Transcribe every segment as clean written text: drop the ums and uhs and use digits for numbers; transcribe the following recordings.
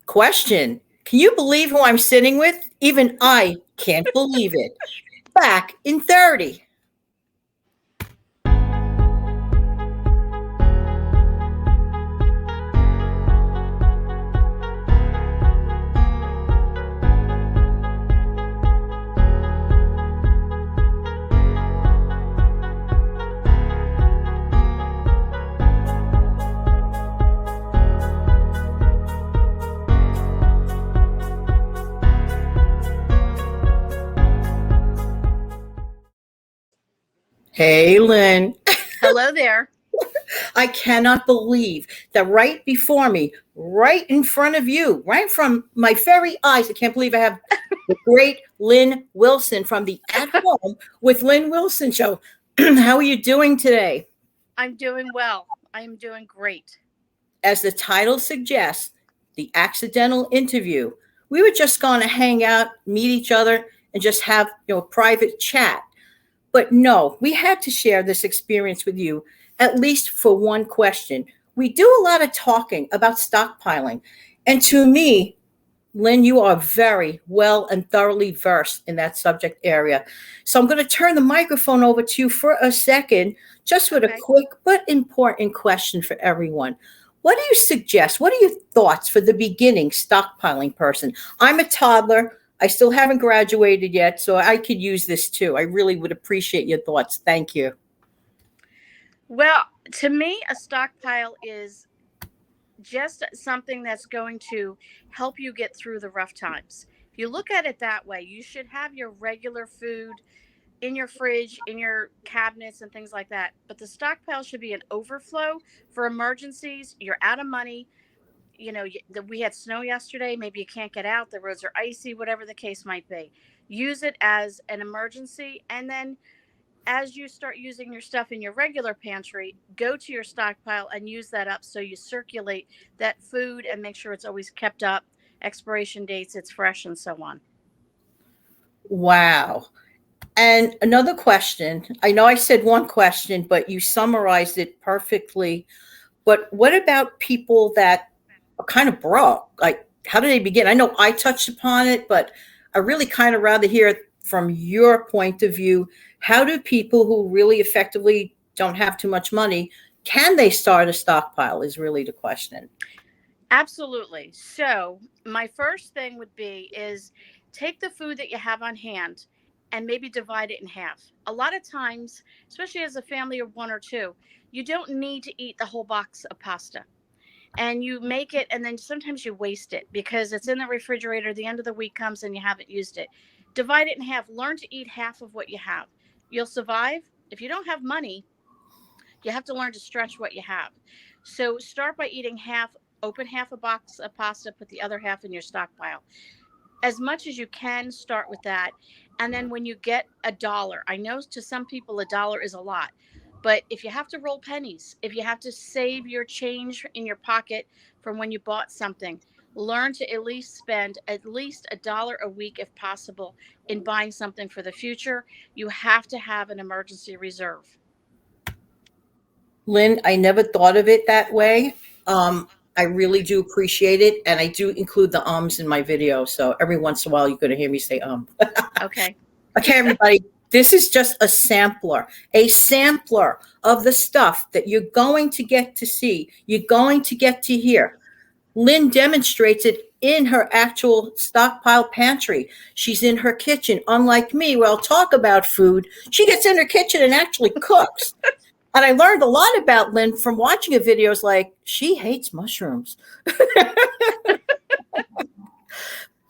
Question. Can you believe who I'm sitting with? Even I can't believe it. Back in 30. Hey, Lynn. Hello there. I cannot believe that right before me, right in front of you, right from my very eyes, I can't believe I have the great Lynn Wilson from the At Home with Lynn Wilson show. How are you doing today? I'm doing well. I'm doing great. As the title suggests, the accidental interview. We were just going to hang out, meet each other, and just have a private chat. But no, we had to share this experience with you, at least for one question. We do a lot of talking about stockpiling. And to me, Lynn, you are very well and thoroughly versed in that subject area. So I'm going to turn the microphone over to you for a second, just with a Okay. quick but important question for everyone. What do you suggest? What are your thoughts for the beginning stockpiling person? I'm a toddler. I still haven't graduated yet, so I could use this too. I really would appreciate your thoughts. Thank you. Well, to me, a stockpile is just something that's going to help you get through the rough times. If you look at it that way, you should have your regular food in your fridge, in your cabinets, and things like that. But the stockpile should be an overflow for emergencies. You're out of money. We had snow yesterday. Maybe you can't get out. The roads are icy, whatever the case might be. Use it as an emergency. And then as you start using your stuff in your regular pantry, go to your stockpile and use that up so you circulate that food and make sure it's always kept up, expiration dates, it's fresh, and so on. Wow. And another question. I know I said one question, but you summarized it perfectly. But what about people that are kind of broke? Like, how do they begin? I know I touched upon it, but I really kind of rather hear it from your point of view. How do people who really effectively don't have too much money, can they start a stockpile is really the question. Absolutely. So, my first thing would be is take the food that you have on hand and maybe divide it in half. A lot of times, especially as a family of one or two, you don't need to eat the whole box of pasta. And you make it, and then sometimes you waste it because it's in the refrigerator. The end of the week comes and you haven't used it. Divide it in half. Learn to eat half of what you have. You'll survive. If you don't have money, you have to learn to stretch what you have. So start by eating half, open half a box of pasta, put the other half in your stockpile. As much as you can, start with that. And then when you get $1, I know to some people $1 is a lot, but if you have to roll pennies, if you have to save your change in your pocket from when you bought something, learn to at least spend at least $1 a week if possible in buying something for the future. You have to have an emergency reserve. Lynn, I never thought of it that way. I really do appreciate it. And I do include the ums in my video. So every once in a while, you're going to hear me say Okay. Okay, everybody, this is just a sampler of the stuff that you're going to get to see, you're going to get to hear. Lynn demonstrates it in her actual stockpile pantry. She's in her kitchen. Unlike me, where I'll talk about food, she gets in her kitchen and actually cooks. And I learned a lot about Lynn from watching her videos like she hates mushrooms.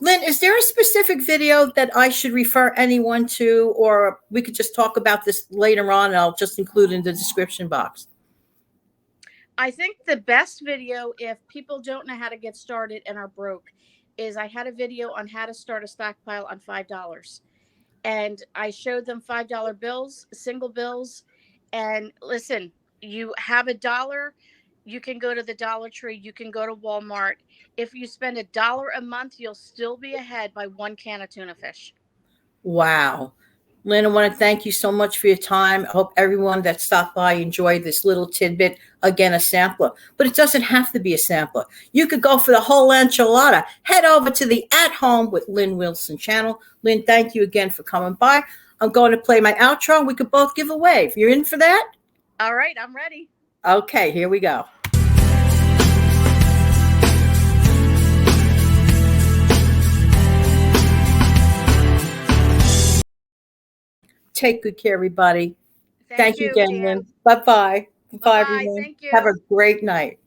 Lynn, is there a specific video that I should refer anyone to, or we could just talk about this later on and I'll just include it in the description box? I think the best video, if people don't know how to get started and are broke, is I had a video on how to start a stockpile on $5. And I showed them $5 bills, single bills. And listen, you have $1, you can go to the Dollar Tree, you can go to Walmart. If you spend $1 a month, you'll still be ahead by one can of tuna fish. Wow. Lynn, I want to thank you so much for your time. I hope everyone that stopped by enjoyed this little tidbit. Again, a sampler, but it doesn't have to be a sampler. You could go for the whole enchilada. Head over to the At Home with Lynn Wilson channel. Lynn, thank you again for coming by. I'm going to play my outro. We could both give a wave. You're in for that? All right, I'm ready. Okay, here we go. Take good care, everybody. Thank you again, Jan. Lynn. Bye-bye. Bye, Bye-bye. everyone. Thank you. Have a great night.